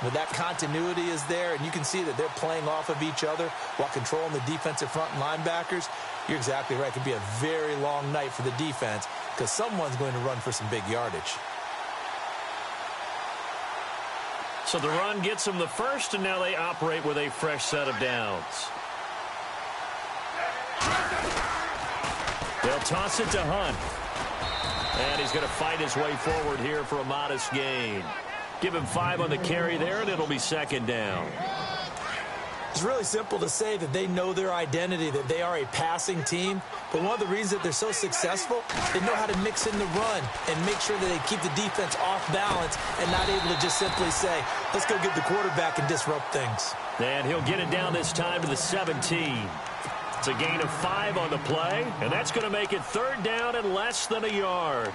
When that continuity is there and you can see that they're playing off of each other while controlling the defensive front and linebackers, you're exactly right. It could be a very long night for the defense because someone's going to run for some big yardage. So the run gets them the first, and now they operate with a fresh set of downs. They'll toss it to Hunt. And he's going to fight his way forward here for a modest gain. Give him 5 on the carry there, and it'll be second down. It's really simple to say that they know their identity, that they are a passing team. But one of the reasons that they're so successful, they know how to mix in the run and make sure that they keep the defense off balance and not able to just simply say, let's go get the quarterback and disrupt things. And he'll get it down this time to the 17. It's a gain of 5 on the play, and that's going to make it third down and less than a yard.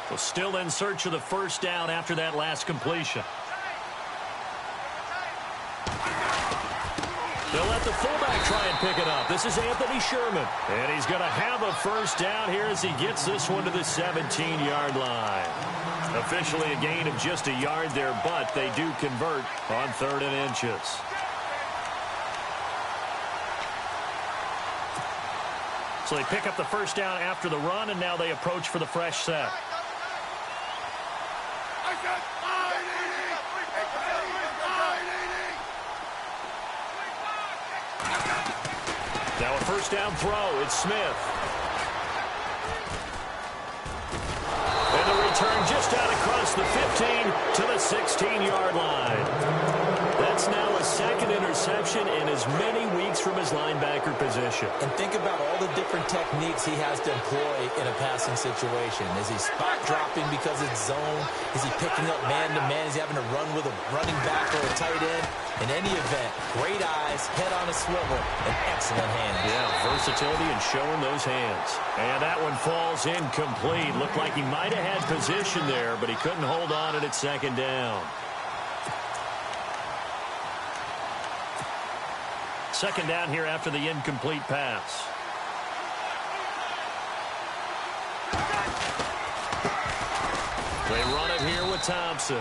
Well, still in search of the first down after that last completion. They'll let the fullback try and pick it up. This is Anthony Sherman. And he's going to have a first down here as he gets this one to the 17-yard line. Officially a gain of just a yard there, but they do convert on 3rd and inches. So they pick up the first down after the run, and now they approach for the fresh set. Now a first down throw. It's Smith. And the return just out across the 15 to the 16-yard line. That's now a second interception in as many weeks from his linebacker position. And think about all the different techniques he has to employ in a passing situation. Is he spot dropping because it's zone? Is he picking up man-to-man? Is he having to run with a running back or a tight end? In any event, great eyes, head on a swivel, and excellent hands. Yeah, versatility and showing those hands. And that one falls incomplete. Looked like he might have had position there, but he couldn't hold on at second down. Second down here after the incomplete pass. They run it here with Thompson.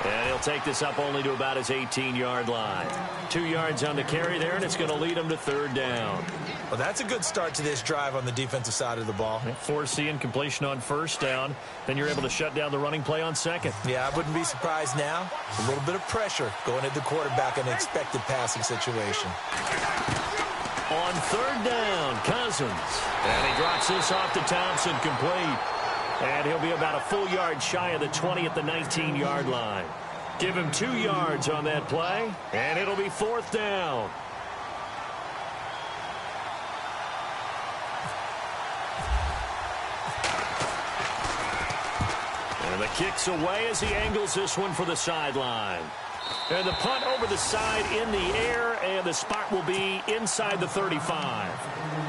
And he'll take this up only to about his 18-yard line. 2 yards on the carry there, and it's going to lead him to third down. Well, that's a good start to this drive on the defensive side of the ball. Force the incompletion on first down. Then you're able to shut down the running play on second. Yeah, I wouldn't be surprised now. A little bit of pressure going at the quarterback in an expected passing situation. On third down, Cousins. And he drops this off to Thompson, complete. And he'll be about a full yard shy of the 20 at the 19-yard line. Give him 2 yards on that play, and it'll be fourth down. And the kick's away as he angles this one for the sideline. And the punt over the side in the air, and the spot will be inside the 35.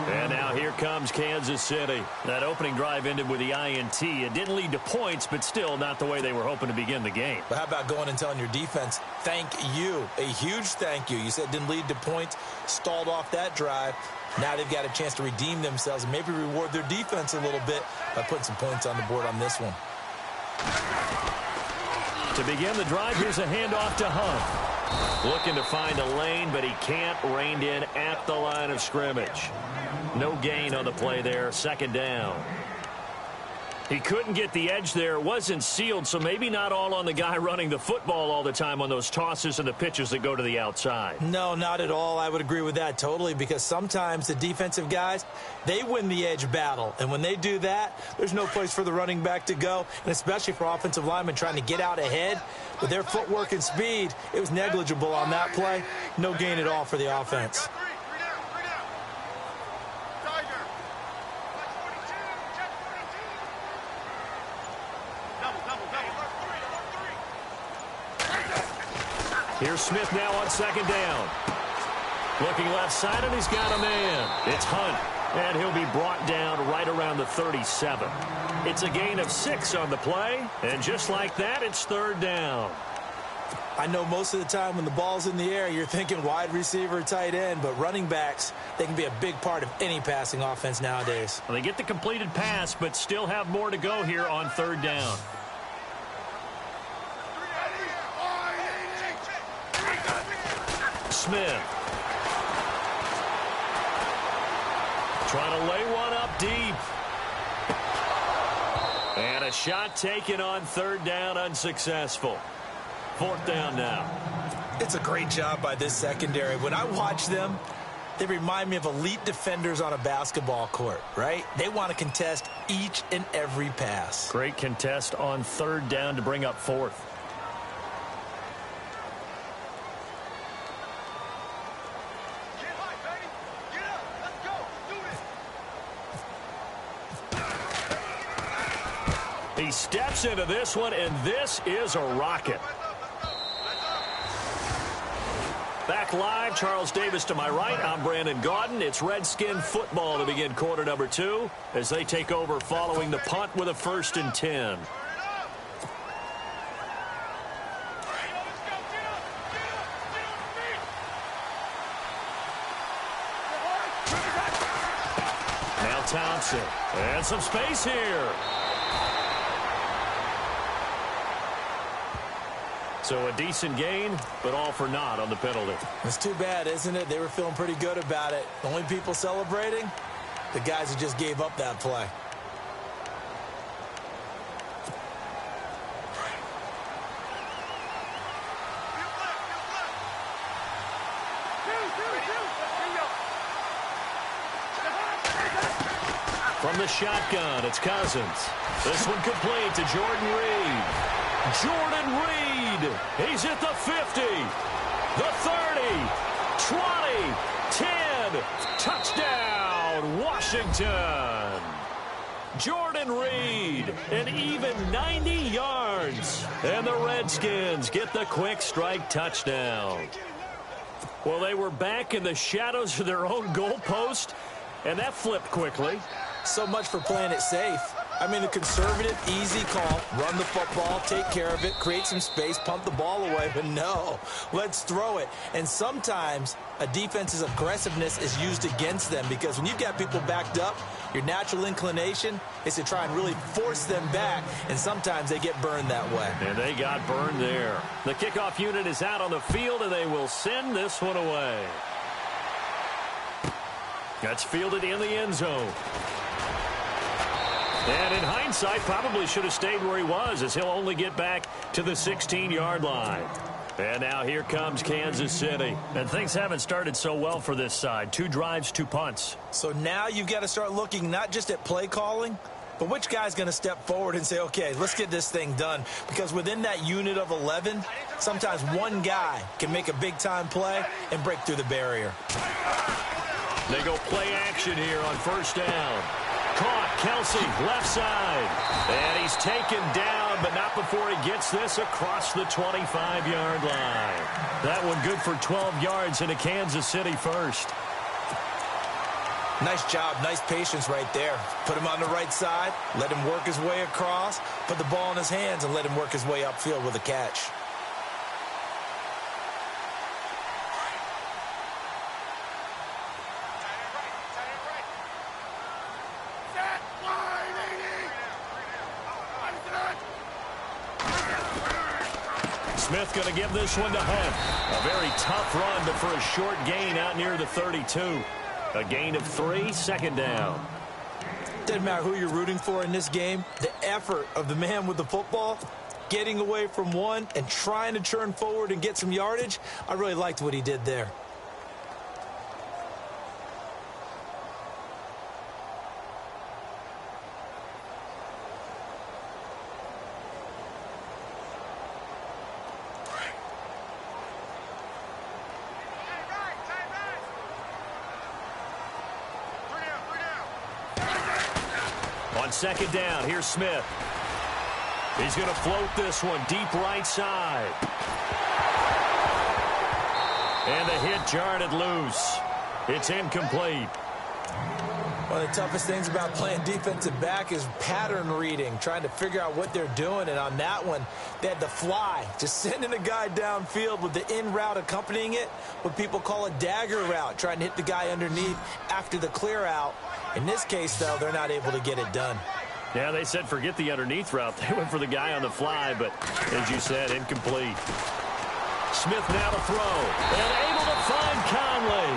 And now here comes Kansas City. That opening drive ended with the INT. It didn't lead to points, but still not the way they were hoping to begin the game. But how about going and telling your defense, thank you, a huge thank you. You said it didn't lead to points, stalled off that drive. Now they've got a chance to redeem themselves and maybe reward their defense a little bit by putting some points on the board on this one. To begin the drive, here's a handoff to Hunt. Looking to find a lane, but he can't. Reined in at the line of scrimmage. No gain on the play there. Second down. He couldn't get the edge there. It wasn't sealed, so maybe not all on the guy running the football all the time on those tosses and the pitches that go to the outside. No, not at all. I would agree with that totally, because sometimes the defensive guys, they win the edge battle. And when they do that, there's no place for the running back to go, and especially for offensive linemen trying to get out ahead. With their footwork and speed, it was negligible on that play. No gain at all for the offense. Here's Smith now on second down. Looking left side, and he's got a man. It's Hunt, and he'll be brought down right around the 37. It's a gain of 6 on the play, and just like that, it's third down. I know most of the time when the ball's in the air, you're thinking wide receiver, tight end, but running backs, they can be a big part of any passing offense nowadays. Well, they get the completed pass, but still have more to go here on third down. Smith. Trying to lay one up deep. And a shot taken on third down, unsuccessful. Fourth down now. It's a great job by this secondary. When I watch them, they remind me of elite defenders on a basketball court, right? They want to contest each and every pass. Great contest on third down to bring up fourth. He steps into this one, and this is a rocket. Back live, Charles Davis to my right. I'm Brandon Gaudin. It's Redskin football to begin quarter number 2 as they take over following the punt with a 1st and 10. Now Thompson. And some space here. So a decent gain, but all for naught on the penalty. It's too bad, isn't it? They were feeling pretty good about it. The only people celebrating, the guys who just gave up that play. From the shotgun, it's Cousins. This one complete to Jordan Reed. Jordan Reed. He's at the 50, the 30, 20, 10. Touchdown, Washington. Jordan Reed, an even 90 yards. And the Redskins get the quick strike touchdown. Well, they were back in the shadows of their own goalpost, and that flipped quickly. So much for playing it safe. I mean, a conservative, easy call, run the football, take care of it, create some space, pump the ball away, but no, let's throw it. And sometimes a defense's aggressiveness is used against them because when you've got people backed up, your natural inclination is to try and really force them back, and sometimes they get burned that way. And they got burned there. The kickoff unit is out on the field, and they will send this one away. That's fielded in the end zone. And in hindsight, probably should have stayed where he was, as he'll only get back to the 16-yard line. And now here comes Kansas City. And things haven't started so well for this side. 2 drives, 2 punts. So now you've got to start looking not just at play calling, but which guy's going to step forward and say, okay, let's get this thing done. Because within that unit of 11, sometimes one guy can make a big-time play and break through the barrier. They go play action here on first down. Caught, Kelsey, left side. And he's taken down, but not before he gets this across the 25-yard line. That one good for 12 yards into Kansas City first. Nice job, nice patience right there. Put him on the right side, let him work his way across, put the ball in his hands, and let him work his way upfield with a catch. Smith going to give this one to Hunt. A very tough run, but for a short gain out near the 32. A gain of 3, second down. Doesn't matter who you're rooting for in this game. The effort of the man with the football, getting away from one and trying to turn forward and get some yardage, I really liked what he did there. On second down, here's Smith. He's going to float this one deep right side. And the hit jarred it loose. It's incomplete. One of the toughest things about playing defensive back is pattern reading, trying to figure out what they're doing. And on that one, they had the fly, just sending a guy downfield with the in route accompanying it, what people call a dagger route, trying to hit the guy underneath after the clear out. In this case, though, they're not able to get it done. Yeah, they said forget the underneath route. They went for the guy on the fly, but as you said, incomplete. Smith now to throw. And able to find Conley.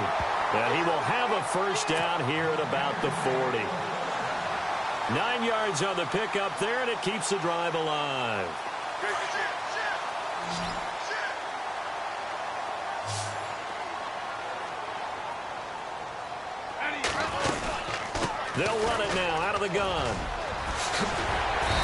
And he will have a first down here at about the 40. 9 yards on the pickup there, and it keeps the drive alive. They'll run it now out of the gun.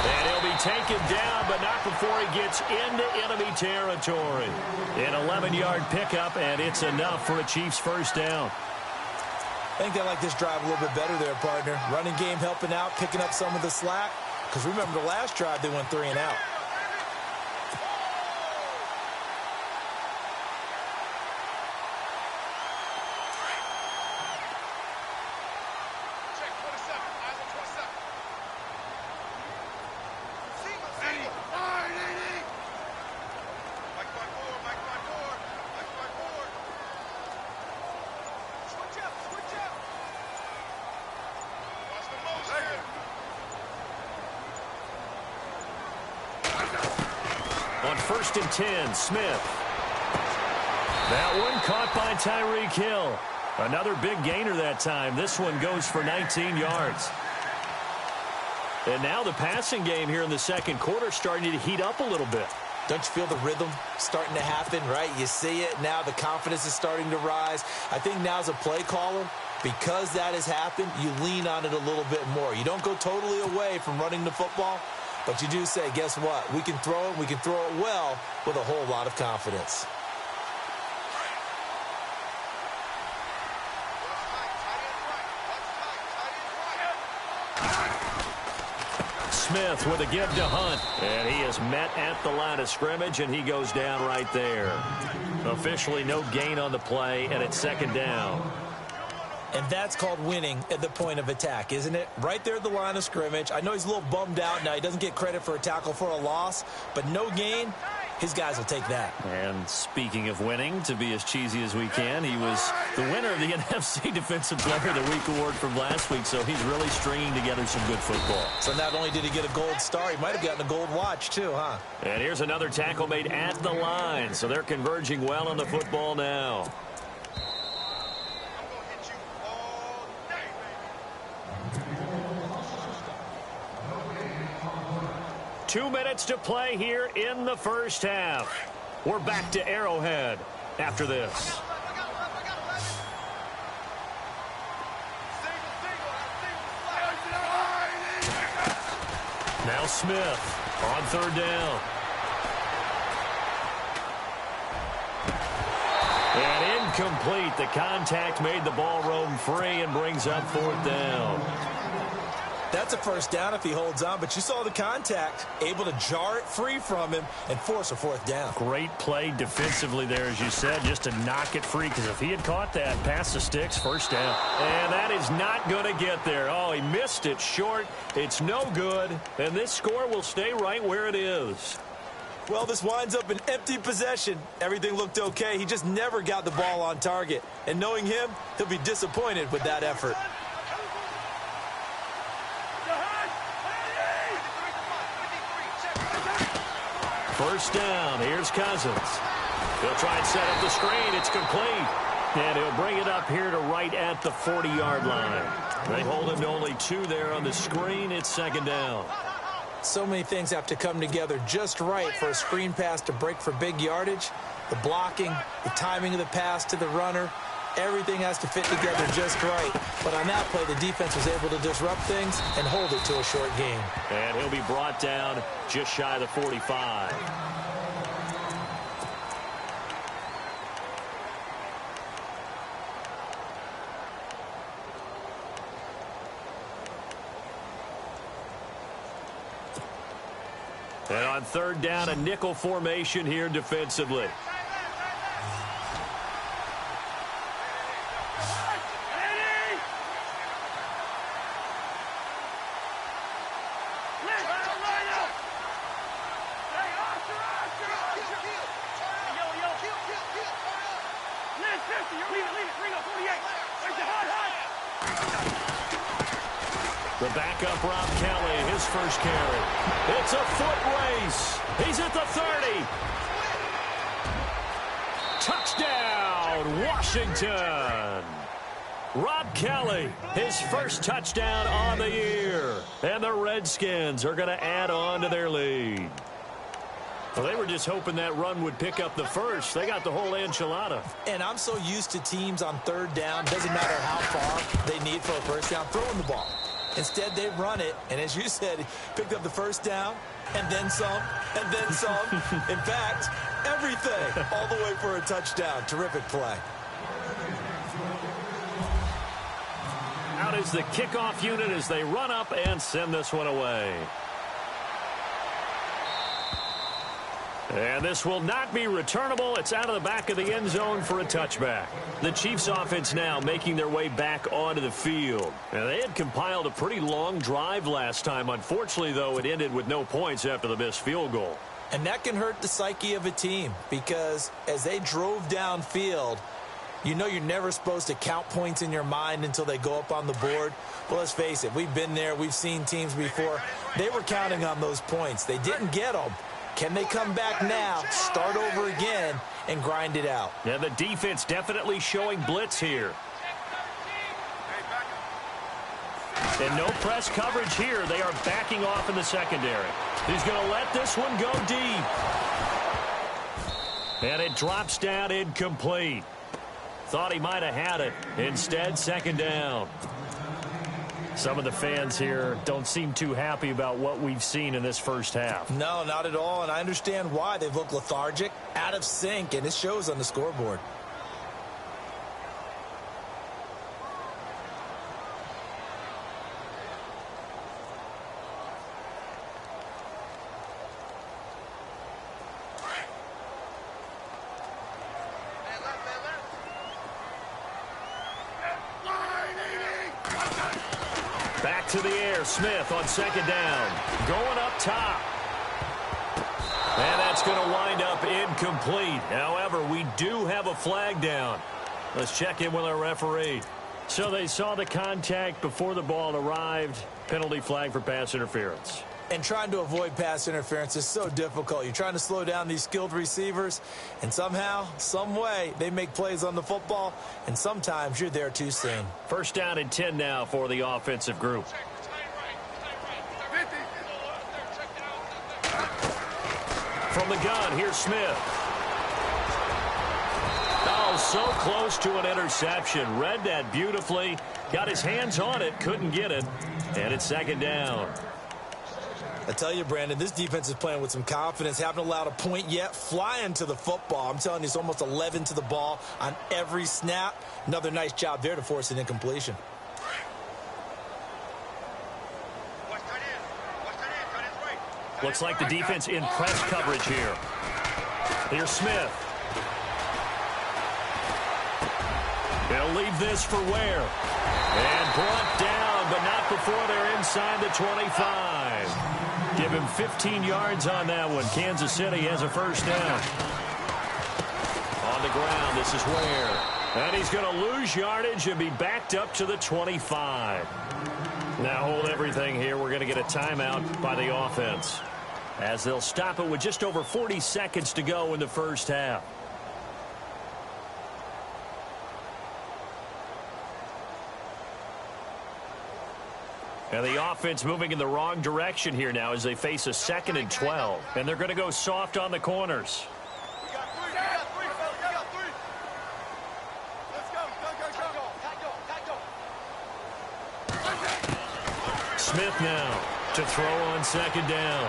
And he'll be taken down, but not before he gets into enemy territory. An 11-yard pickup, and it's enough for a Chiefs first down. I think they like this drive a little bit better there, partner. Running game helping out, picking up some of the slack. Because remember the last drive, they went 3 and out. On 1st and 10, Smith. That one caught by Tyreek Hill. Another big gainer that time. This one goes for 19 yards. And now the passing game here in the second quarter starting to heat up a little bit. Don't you feel the rhythm starting to happen, right? You see it now. The confidence is starting to rise. I think now as a play caller, because that has happened, you lean on it a little bit more. You don't go totally away from running the football, but you do say, guess what? We can throw it. We can throw it well with a whole lot of confidence. Smith with a give to Hunt. And he is met at the line of scrimmage, and he goes down right there. Officially no gain on the play, and it's second down. And that's called winning at the point of attack, isn't it? Right there at the line of scrimmage. I know he's a little bummed out now. He doesn't get credit for a tackle for a loss, but no gain, his guys will take that. And speaking of winning, to be as cheesy as we can, he was the winner of the NFC Defensive Player of the Week award from last week, so he's really stringing together some good football. So not only did he get a gold star, he might have gotten a gold watch too, huh? And here's another tackle made at the line, so they're converging well on the football now. 2 minutes to play here in the first half. We're back to Arrowhead after this. Now Smith on third down. And incomplete. The contact made the ball roam free and brings up fourth down. That's a first down if he holds on, but you saw the contact, able to jar it free from him and force a fourth down. Great play defensively there, as you said, just to knock it free, because if he had caught that, past the sticks, first down. And that is not going to get there. Oh, he missed it short. It's no good, and this score will stay right where it is. Well, this winds up an empty possession. Everything looked okay. He just never got the ball on target. And knowing him, he'll be disappointed with that effort. First down. Here's Cousins. He'll try and set up the screen. It's complete. And he'll bring it up here to right at the 40-yard line. They hold him to only 2 there on the screen. It's second down. So many things have to come together just right for a screen pass to break for big yardage. The blocking, the timing of the pass to the runner, everything has to fit together just right. But on that play, the defense was able to disrupt things and hold it to a short gain. And he'll be brought down just shy of the 45. And on third down, a nickel formation here defensively. The backup, Rob Kelly, his first carry. It's a foot race. He's at the 30. Washington. Rob Kelly, his first touchdown on the year. And the Redskins are going to add on to their lead. Well, they were just hoping that run would pick up the first. They got the whole enchilada. And I'm so used to teams on third down, doesn't matter how far they need for a first down, throwing the ball. Instead, they run it, and as you said, picked up the first down, and then some, and then some. In fact, everything, all the way for a touchdown. Terrific play. Out is the kickoff unit as they run up and send this one away. And this will not be returnable. It's out of the back of the end zone for a touchback. The Chiefs offense now making their way back onto the field. Now, they had compiled a pretty long drive last time. Unfortunately, though, it ended with no points after the missed field goal. And that can hurt the psyche of a team because as they drove downfield, you know you're never supposed to count points in your mind until they go up on the board. Well, let's face it, we've been there. We've seen teams before. They were counting on those points. They didn't get them. Can they come back now, start over again, and grind it out? Yeah, the defense definitely showing blitz here. And no press coverage here. They are backing off in the secondary. He's going to let this one go deep. And it drops down incomplete. Thought he might have had it. Instead, second down. Some of the fans here don't seem too happy about what we've seen in this first half. No, not at all, and I understand why. They've looked lethargic, out of sync, and it shows on the scoreboard. Back to the air, Smith on second down. Going up top. And that's going to wind up incomplete. However, we do have a flag down. Let's check in with our referee. So they saw the contact before the ball arrived. Penalty flag for pass interference. And trying to avoid pass interference is so difficult. You're trying to slow down these skilled receivers, and somehow, some way, they make plays on the football, and sometimes you're there too soon. First down and 10 now for the offensive group. From the gun, here's Smith. Oh, so close to an interception. Read that beautifully. Got his hands on it, couldn't get it. And it's second down. I tell you, Brandon, this defense is playing with some confidence. Haven't allowed a point yet. Flying to the football. I'm telling you, it's almost 11 to the ball on every snap. Another nice job there to force an incompletion. Looks like the defense in press coverage here. Here's Smith. They'll leave this for Ware. And brought down, but not before they're inside the 25. Give him 15 yards on that one. Kansas City has a first down. On the ground, this is Ware. And he's going to lose yardage and be backed up to the 25. Now hold everything here. We're going to get a timeout by the offense, as they'll stop it with just over 40 seconds to go in the first half. And the offense moving in the wrong direction here now as they face a 2nd and 12. And they're going to go soft on the corners. Smith now to throw on second down.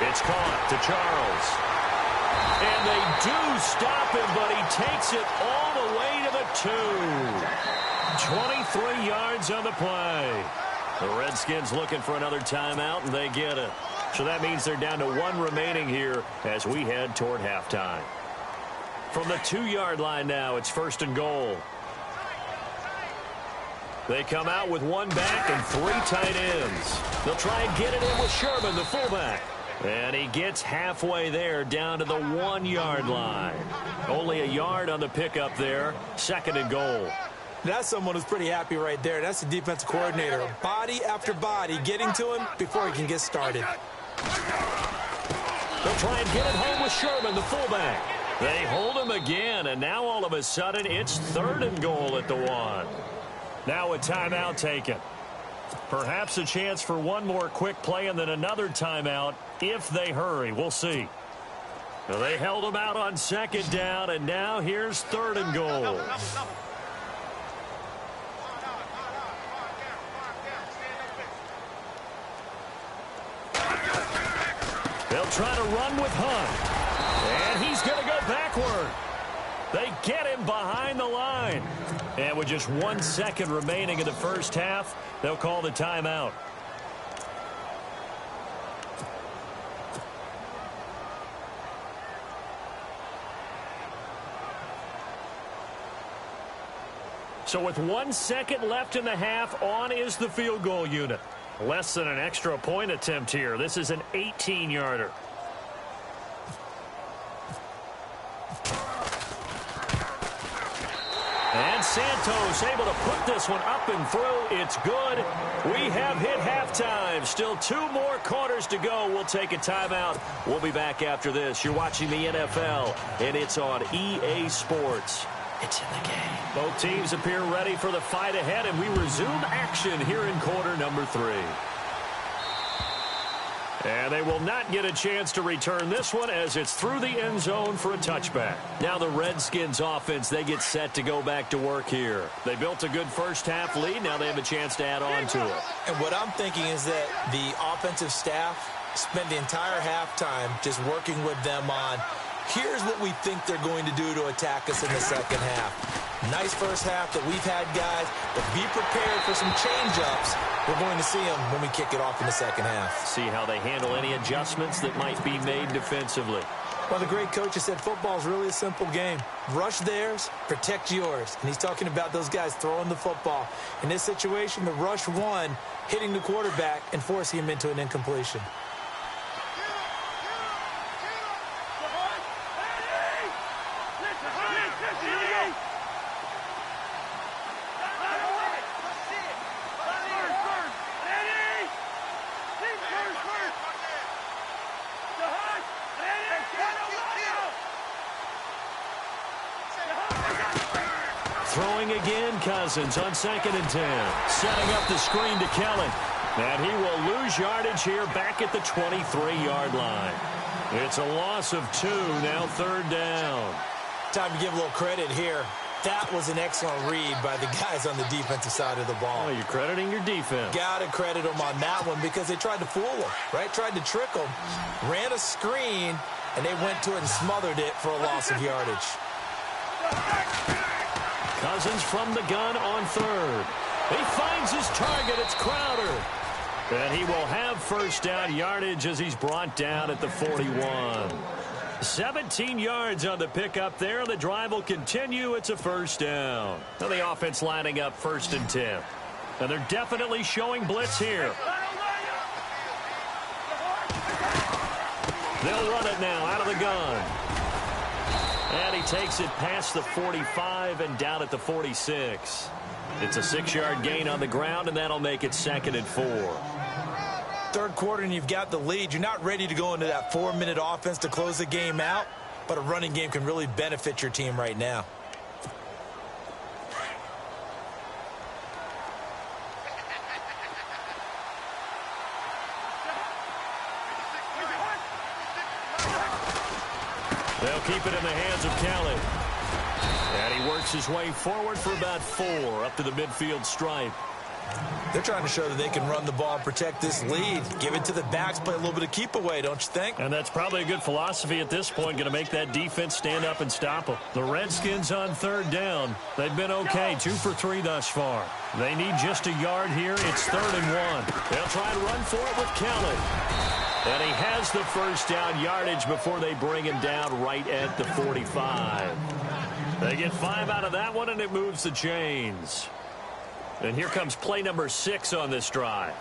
It's caught to Charles. And they do stop him, but he takes it all the way to the 2. 23 yards on the play. The Redskins looking for another timeout, and they get it. So that means they're down to 1 remaining here as we head toward halftime. From the 2-yard line now, it's 1st and goal. They come out with 1 back and 3 tight ends. They'll try and get it in with Sherman, the fullback. And he gets halfway there, down to the 1-yard line. Only a yard on the pickup there. 2nd and goal. That's someone who's pretty happy right there. That's the defensive coordinator. Body after body getting to him before he can get started. They'll try and get it home with Sherman, the fullback. They hold him again, and now all of a sudden it's 3rd and goal at the 1. Now a timeout taken. Perhaps a chance for one more quick play and then another timeout if they hurry. We'll see. Well, they held him out on 2nd down, and now here's 3rd and goal. They'll try to run with Hunt. And he's going to go backward. They get him behind the line. And with just 1 second remaining in the first half, they'll call the timeout. So with 1 second left in the half, on is the field goal unit. Less than an extra point attempt here. This is an 18-yarder. And Santos able to put this one up and through. It's good. We have hit halftime. Still 2 more quarters to go. We'll take a timeout. We'll be back after this. You're watching the NFL, and it's on EA Sports. It's in the game. Both teams appear ready for the fight ahead, and we resume action here in quarter number 3. And they will not get a chance to return this one as it's through the end zone for a touchback. Now the Redskins offense, they get set to go back to work here. They built a good first half lead. Now they have a chance to add on to it. And what I'm thinking is that the offensive staff spent the entire halftime just working with them on, here's what we think they're going to do to attack us in the second half. Nice first half that we've had, guys, but be prepared for some change-ups. We're going to see them when we kick it off in the second half. See how they handle any adjustments that might be made defensively. Well, the great coach has said football is really a simple game. Rush theirs, protect yours. And he's talking about those guys throwing the football. In this situation, the rush one, hitting the quarterback and forcing him into an incompletion. Throwing again, Cousins on 2nd and 10. Setting up the screen to Kelly. And he will lose yardage here back at the 23-yard line. It's a loss of 2, now 3rd down. Time to give a little credit here. That was an excellent read by the guys on the defensive side of the ball. Oh, you're crediting your defense. Got to credit them on that one because they tried to fool them, right? Tried to trick them. Ran a screen, and they went to it and smothered it for a loss of yardage. Cousins from the gun on 3rd. He finds his target. It's Crowder. And he will have first down yardage as he's brought down at the 41. 17 yards on the pickup there. The drive will continue. It's a first down. Now the offense lining up 1st and 10. And they're definitely showing blitz here. They'll run it now out of the gun. And he takes it past the 45 and down at the 46. It's a 6-yard gain on the ground, and that'll make it 2nd and 4. Third quarter, and you've got the lead. You're not ready to go into that 4-minute offense to close the game out, but a running game can really benefit your team right now. They'll keep it in the hands of Kelly. And he works his way forward for about 4 up to the midfield stripe. They're trying to show that they can run the ball and protect this lead. Give it to the backs, play a little bit of keep away, don't you think? And that's probably a good philosophy at this point, going to make that defense stand up and stop them. The Redskins on 3rd down. They've been okay, 2 for 3 thus far. They need just a yard here. It's 3rd and 1. They'll try to run for it with Kelly. And he has the first down yardage before they bring him down right at the 45. They get 5 out of that one, and it moves the chains. And here comes play number 6 on this drive.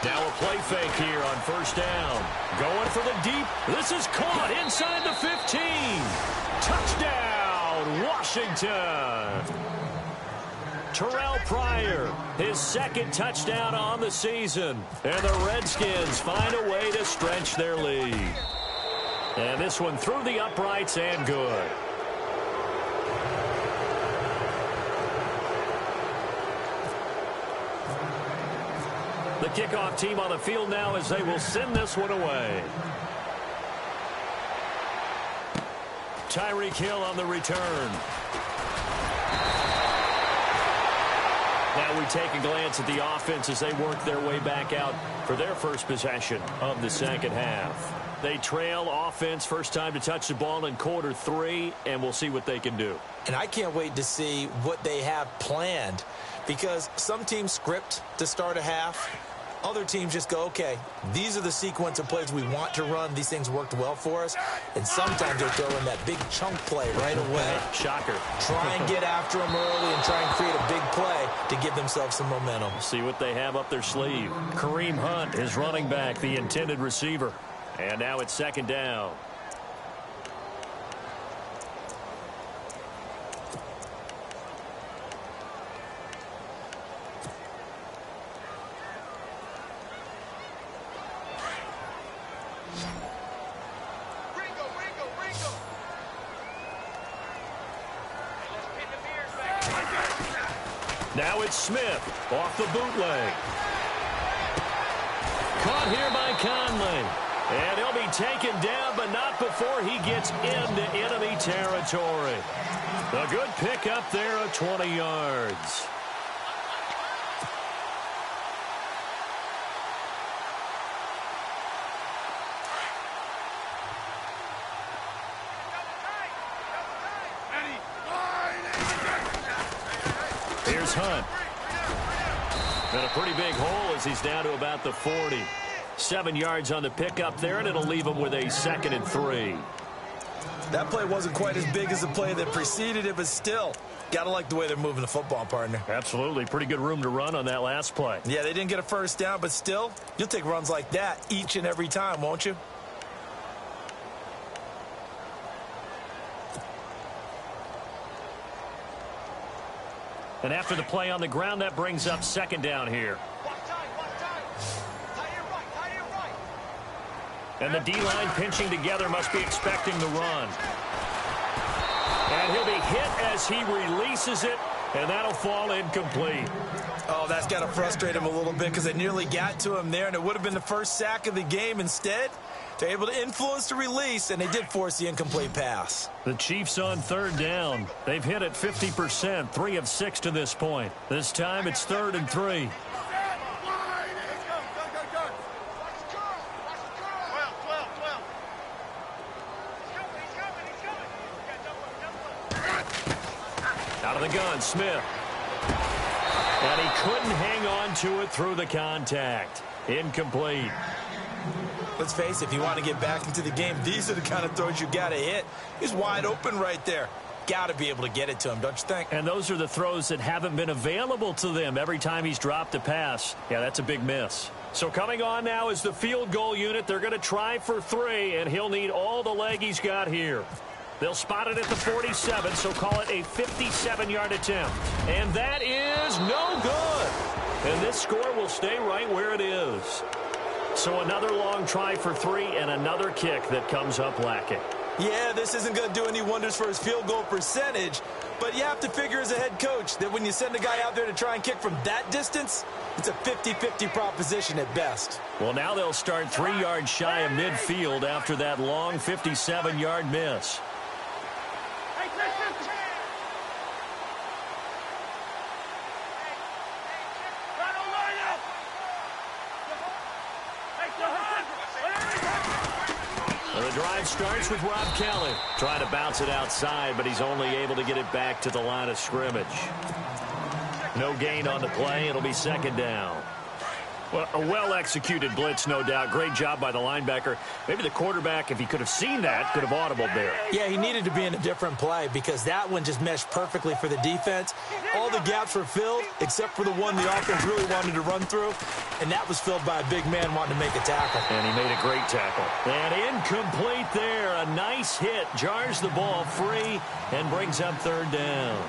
Now a they'll play fake here on first down. Going for the deep. This is caught inside the 15. Touchdown, Washington. Terrell Pryor, his second touchdown on the season. And the Redskins find a way to stretch their lead. And this one through the uprights and good. The kickoff team on the field now as they will send this one away. Tyreek Hill on the return. Now we take a glance at the offense as they work their way back out for their first possession of the second half. They trail offense first time to touch the ball in quarter 3, and we'll see what they can do. And I can't wait to see what they have planned, because some teams script to start a half. Other teams just go, okay, these are the sequence of plays we want to run. These things worked well for us. And sometimes they throw in that big chunk play right away. Shocker. Try and get after them early and try and create a big play to give themselves some momentum. See what they have up their sleeve. Kareem Hunt, his running back, the intended receiver. And now it's second down. Now it's Smith off the bootleg. Caught here by Conley. And he'll be taken down, but not before he gets into enemy territory. A good pickup there of 20 yards. Here's Hunt. And a pretty big hole as he's down to about the 40. 7 yards on the pickup there, and it'll leave him with a 2nd and 3. That play wasn't quite as big as the play that preceded it, but still, got to like the way they're moving the football, partner. Absolutely. Pretty good room to run on that last play. Yeah, they didn't get a first down, but still, you'll take runs like that each and every time, won't you? And after the play on the ground, that brings up second down here. And the D-line pinching together must be expecting the run. And he'll be hit as he releases it, and that'll fall incomplete. Oh, that's got to frustrate him a little bit because they nearly got to him there, and it would have been the first sack of the game. Instead, they're able to influence the release, and they did force the incomplete pass. The Chiefs on third down. They've hit it 50%, 3 of 6 to this point. This time it's 3rd and 3. Out of the gun, Smith. And he couldn't hang on to it through the contact. Incomplete. Let's face it, if you want to get back into the game, these are the kind of throws you got to hit. He's wide open right there. Got to be able to get it to him, don't you think? And those are the throws that haven't been available to them every time he's dropped a pass. Yeah, that's a big miss. So coming on now is the field goal unit. They're going to try for 3, and he'll need all the leg he's got here. They'll spot it at the 47, so call it a 57-yard attempt. And that is no good. And this score will stay right where it is. So another long try for 3 and another kick that comes up lacking. Yeah, this isn't going to do any wonders for his field goal percentage, but you have to figure as a head coach that when you send a guy out there to try and kick from that distance, it's a 50-50 proposition at best. Well, now they'll start 3 yards shy of midfield after that long 57-yard miss. The drive starts with Rob Kelly trying to bounce it outside, but he's only able to get it back to the line of scrimmage. No gain on the play. It'll be second down. Well, a well-executed blitz, no doubt. Great job by the linebacker. Maybe the quarterback, if he could have seen that, could have audibled there. Yeah, he needed to be in a different play because that one just meshed perfectly for the defense. All the gaps were filled except for the one the offense really wanted to run through, and that was filled by a big man wanting to make a tackle. And he made a great tackle. And incomplete there. A nice hit. Jars the ball free and brings up third down.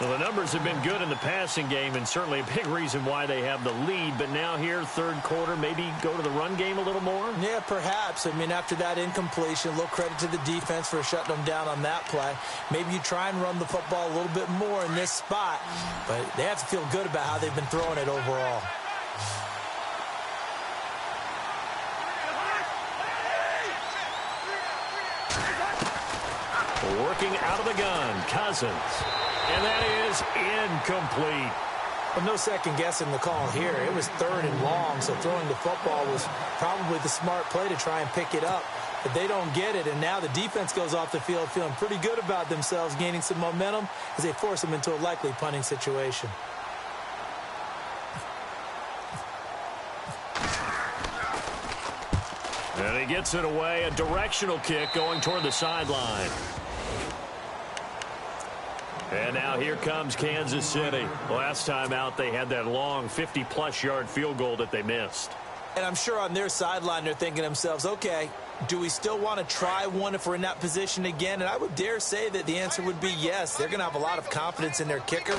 Well, the numbers have been good in the passing game and certainly a big reason why they have the lead. But now here, third quarter, maybe go to the run game a little more? Yeah, perhaps. I mean, after that incompletion, a little credit to the defense for shutting them down on that play. Maybe you try and run the football a little bit more in this spot. But they have to feel good about how they've been throwing it overall. Working out of the gun, Cousins. And that is incomplete. Well, no second guessing the call here. It was third and long, so throwing the football was probably the smart play to try and pick it up. But they don't get it, and now the defense goes off the field feeling pretty good about themselves, gaining some momentum as they force them into a likely punting situation. And he gets it away, a directional kick going toward the sideline. And now here comes Kansas City. Last time out, they had that long 50-plus yard field goal that they missed. And I'm sure on their sideline, they're thinking to themselves, okay, do we still want to try one if we're in that position again? And I would dare say that the answer would be yes. They're going to have a lot of confidence in their kicker.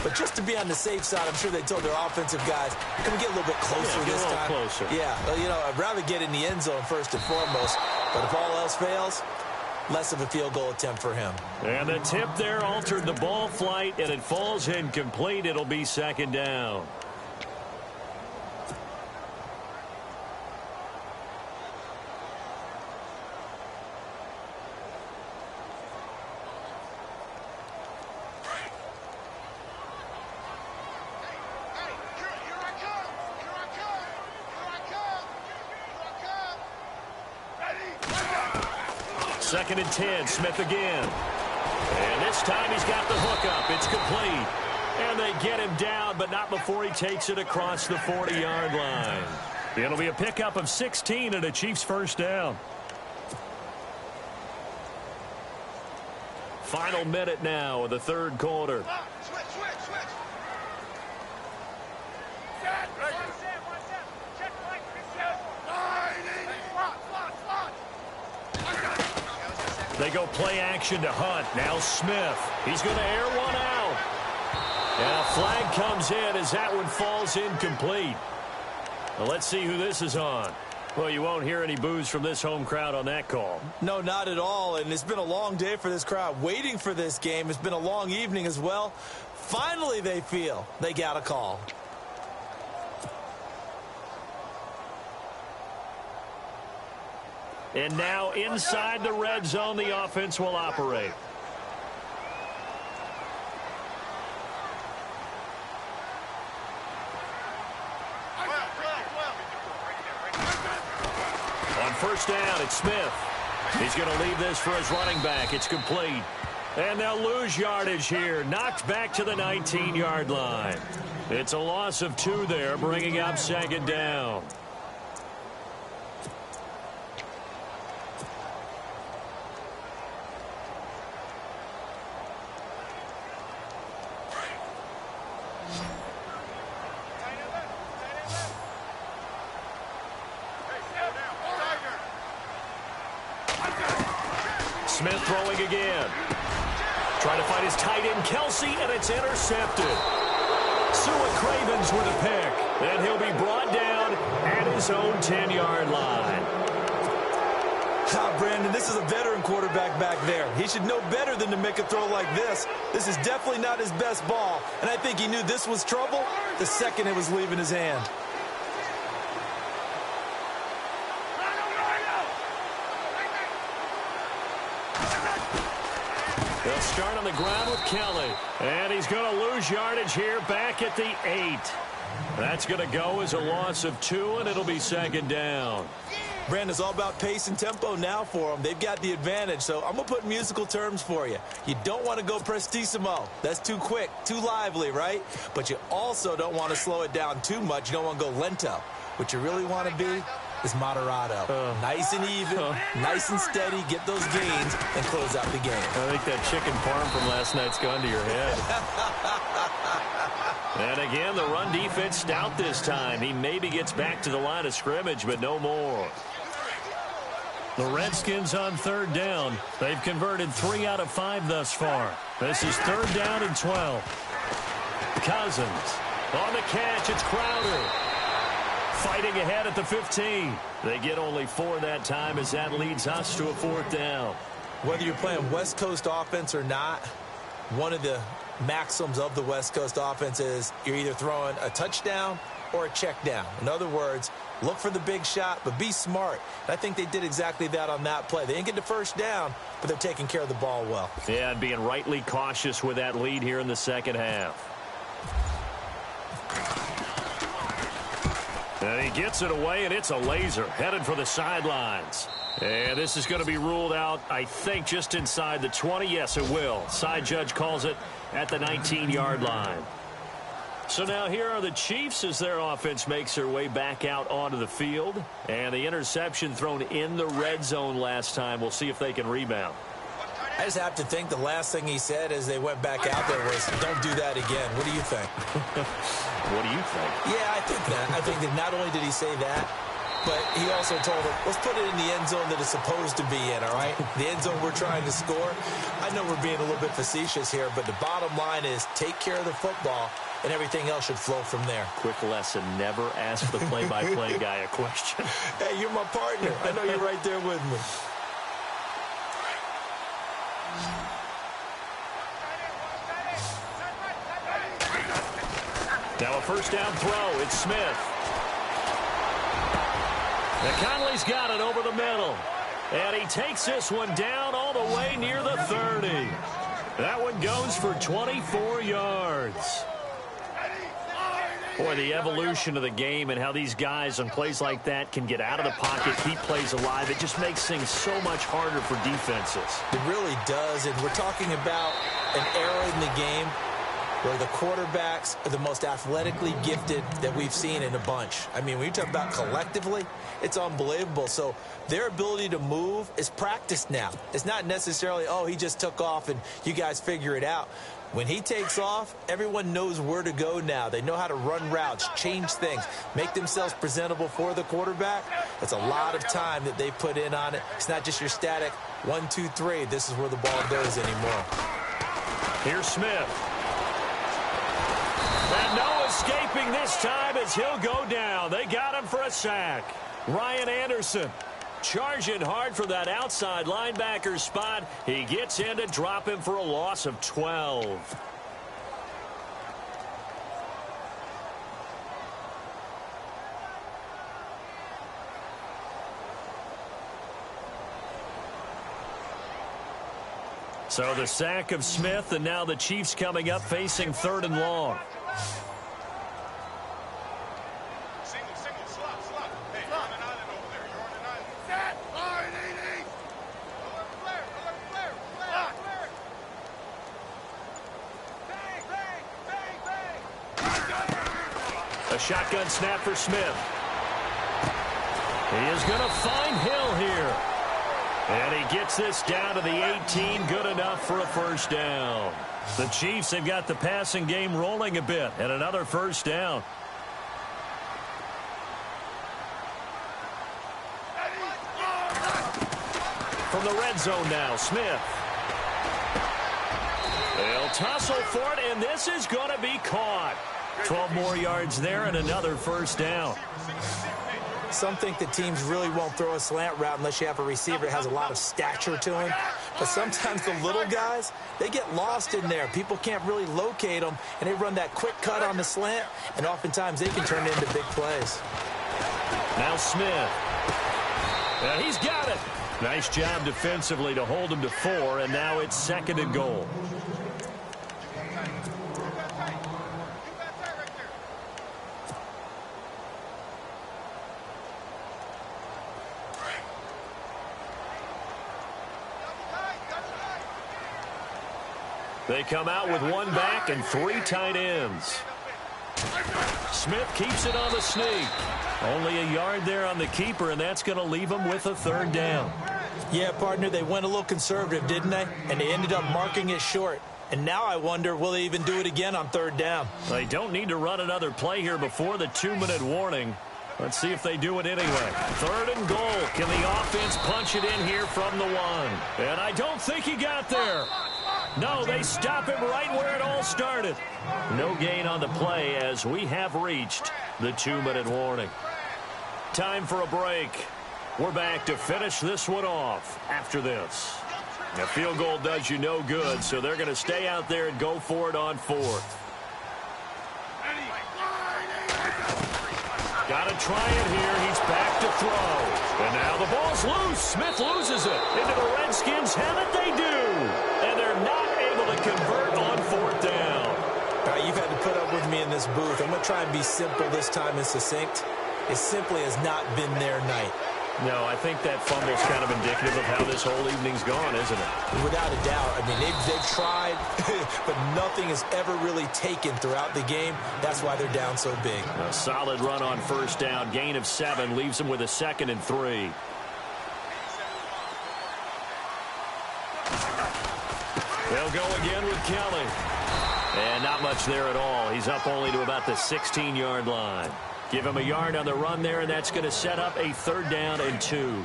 But just to be on the safe side, I'm sure they told their offensive guys, can we get a little bit closer this time? Closer. Yeah, well, you know, I'd rather get in the end zone first and foremost. But if all else fails, less of a field goal attempt for him. And the tip there altered the ball flight, and it falls incomplete. It'll be second down. Second and 10, Smith again. And this time he's got the hook up. It's complete. And they get him down, but not before he takes it across the 40-yard line. It'll be a pickup of 16 and a Chiefs first down. Final minute now of the third quarter. They go play action to Hunt. Now Smith. He's going to air one out. And a flag comes in as that one falls incomplete. Well, let's see who this is on. Well, you won't hear any boos from this home crowd on that call. No, not at all. And it's been a long day for this crowd waiting for this game. It's been a long evening as well. Finally, they feel they got a call. And now inside the red zone, the offense will operate. On first down, it's Smith. He's going to leave this for his running back. It's complete. And they'll lose yardage here. Knocked back to the 19-yard line. It's a loss of 2 there, bringing up second down. Smith throwing again. Trying to find his tight end, Kelsey, and it's intercepted. Sua Cravens with a pick. And he'll be brought down at his own 10-yard line. Brandon, this is a veteran quarterback back there. He should know better than to make a throw like this. This is definitely not his best ball. And I think he knew this was trouble the second it was leaving his hand. They'll start on the ground with Kelly. And he's going to lose yardage here back at the 8. That's going to go as a loss of 2, and it'll be second down. Brandon, it's all about pace and tempo now for them. They've got the advantage, so I'm going to put musical terms for you. You don't want to go prestissimo. That's too quick, too lively, right? But you also don't want to slow it down too much. You don't want to go lento. What you really want to be is moderato. Nice and even, nice and steady, get those gains, and close out the game. I think that chicken parm from last night's gone to your head. And again, the run defense stout this time. He maybe gets back to the line of scrimmage, but no more. The Redskins on 3rd down. They've converted 3 out of 5 thus far. This is 3rd down and 12. Cousins on the catch. It's Crowder. Fighting ahead at the 15. They get only 4 that time as that leads us to a 4th down. Whether you're playing West Coast offense or not, one of the maxims of the West Coast offense is you're either throwing a touchdown or a check down. In other words, look for the big shot, but be smart. And I think they did exactly that on that play. They didn't get the first down, but they're taking care of the ball well. Yeah, and being rightly cautious with that lead here in the second half. And he gets it away, and it's a laser headed for the sidelines. And this is going to be ruled out, I think, just inside the 20. Yes, it will. Side judge calls it at the 19-yard line. So now here are the Chiefs as their offense makes their way back out onto the field. And the interception thrown in the red zone last time. We'll see if they can rebound. I just have to think the last thing he said as they went back out there was, don't do that again. What do you think? What do you think? Yeah, I think that. I think that not only did he say that, but he also told them, let's put it in the end zone that it's supposed to be in, all right? The end zone we're trying to score. I know we're being a little bit facetious here, but the bottom line is take care of the football, and everything else should flow from there. Quick lesson, never ask the play-by-play guy a question. Hey, you're my partner. I know you're right there with me. Now a first down throw. It's Smith. Conley's got it over the middle. And he takes this one down all the way near the 30. That one goes for 24 yards. Boy, the evolution of the game and how these guys on plays like that can get out of the pocket, keep plays alive, it just makes things so much harder for defenses. It really does, and we're talking about an era in the game where the quarterbacks are the most athletically gifted that we've seen in a bunch. I mean, when you talk about collectively, it's unbelievable. So their ability to move is practiced now. It's not necessarily, oh, he just took off and you guys figure it out. When he takes off, everyone knows where to go now. They know how to run routes, change things, make themselves presentable for the quarterback. That's a lot of time that they put in on it. It's not just your static 1, 2, 3. This is where the ball goes anymore. Here's Smith. And no escaping this time as he'll go down. They got him for a sack. Ryan Anderson charging hard for that outside linebacker spot. He gets in to drop him for a loss of 12. So the sack of Smith, and now the Chiefs coming up facing 3rd and long. A shotgun snap for Smith. He is going to find Hill here. And he gets this down to the 18. Good enough for a first down. The Chiefs have got the passing game rolling a bit. And another first down. From the red zone now, Smith. They'll tussle for it, and this is going to be caught. 12 more yards there and another first down. Some think that teams really won't throw a slant route unless you have a receiver that has a lot of stature to him. But sometimes the little guys, they get lost in there. People can't really locate them, and they run that quick cut on the slant, and oftentimes they can turn it into big plays. Now Smith. And he's got it. Nice job defensively to hold him to 4, and now it's 2nd and goal. They come out with one back and 3 tight ends. Smith keeps it on the sneak. Only a yard there on the keeper, and that's going to leave them with a 3rd down. Yeah, partner, they went a little conservative, didn't they? And they ended up marking it short. And now I wonder, will they even do it again on 3rd down? They don't need to run another play here before the 2-minute warning. Let's see if they do it anyway. 3rd and goal. Can the offense punch it in here from the 1? And I don't think he got there. No, they stop him right where it all started. No gain on the play as we have reached the 2-minute warning. Time for a break. We're back to finish this one off after this. A field goal does you no good, so they're going to stay out there and go for it on 4th. Got to try it here. He's back to throw. And now the ball's loose. Smith loses it. Into the Redskins have it. They do. And they're not able to convert on 4th down. All right, you've had to put up with me in this booth. I'm going to try and be simple this time and succinct. It simply has not been their night. No, I think that fumble's kind of indicative of how this whole evening's gone, isn't it? Without a doubt. I mean, they've tried, but nothing is ever really taken throughout the game. That's why they're down so big. A solid run on 1st down. Gain of 7 leaves them with a 2nd and 3. They'll go again with Kelly. And not much there at all. He's up only to about the 16-yard line. Give him a yard on the run there, and that's going to set up a 3rd down and 2.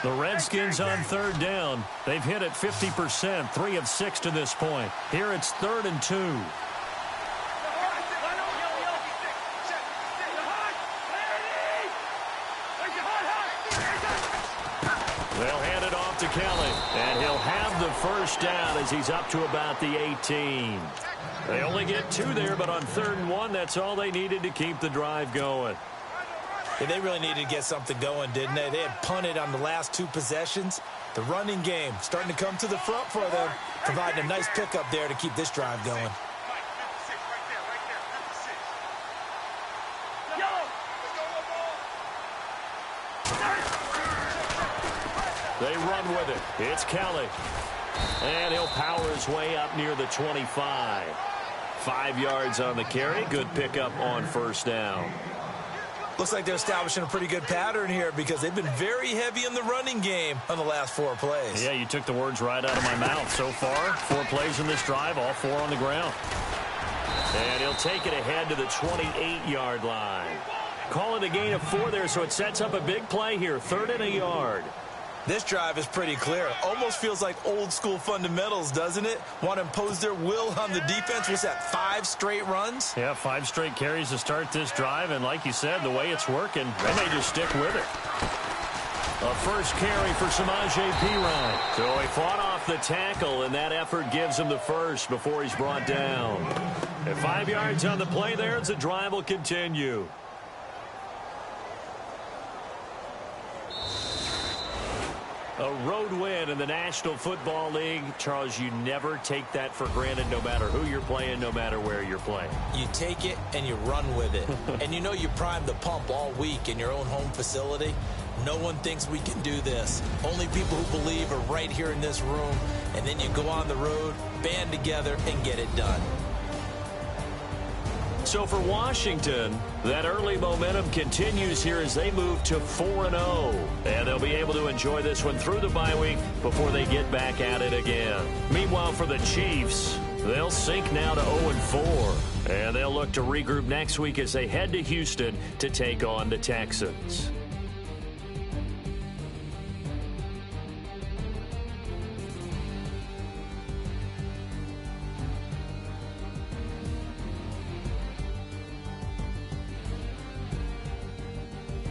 The Redskins on 3rd down. They've hit it 50%, 3 of 6 to this point. Here it's 3rd and 2. They'll hand it off to Kelly, and he'll have the 1st down as he's up to about the 18. They only get 2 there, but on 3rd and 1, that's all they needed to keep the drive going. Yeah, they really needed to get something going, didn't they? They had punted on the last 2 possessions. The running game starting to come to the front for them, providing a nice pickup there to keep this drive going. They run with it. It's Kelly. And he'll power his way up near the 25. 5 yards on the carry. Good pickup on 1st down. Looks like they're establishing a pretty good pattern here because they've been very heavy in the running game on the last 4 plays. Yeah, you took the words right out of my mouth. So far, 4 plays in this drive, all 4 on the ground. And he'll take it ahead to the 28-yard line. Call it a gain of 4 there, so it sets up a big play here. 3rd and a yard. This drive is pretty clear. Almost feels like old school fundamentals, doesn't it? Want to impose their will on the defense. What's that, 5 straight runs? Yeah, 5 straight carries to start this drive. And like you said, the way it's working, they may just stick with it. A 1st carry for Samaje Perine. So he fought off the tackle, and that effort gives him the 1st before he's brought down. And 5 yards on the play there as the drive will continue. A road win in the National Football League. Charles, you never take that for granted no matter who you're playing, no matter where you're playing. You take it and you run with it. And you know you primed the pump all week in your own home facility. No one thinks we can do this. Only people who believe are right here in this room. And then you go on the road, band together, and get it done. So for Washington, that early momentum continues here as they move to 4-0. And they'll be able to enjoy this one through the bye week before they get back at it again. Meanwhile, for the Chiefs, they'll sink now to 0-4. And they'll look to regroup next week as they head to Houston to take on the Texans.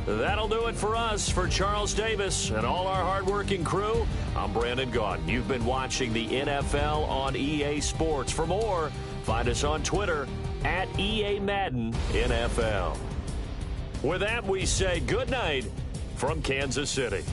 That'll do it for us. For Charles Davis and all our hardworking crew, I'm Brandon Gaudin. You've been watching the NFL on EA Sports. For more, find us on Twitter at EA Madden NFL. With that, we say good night from Kansas City.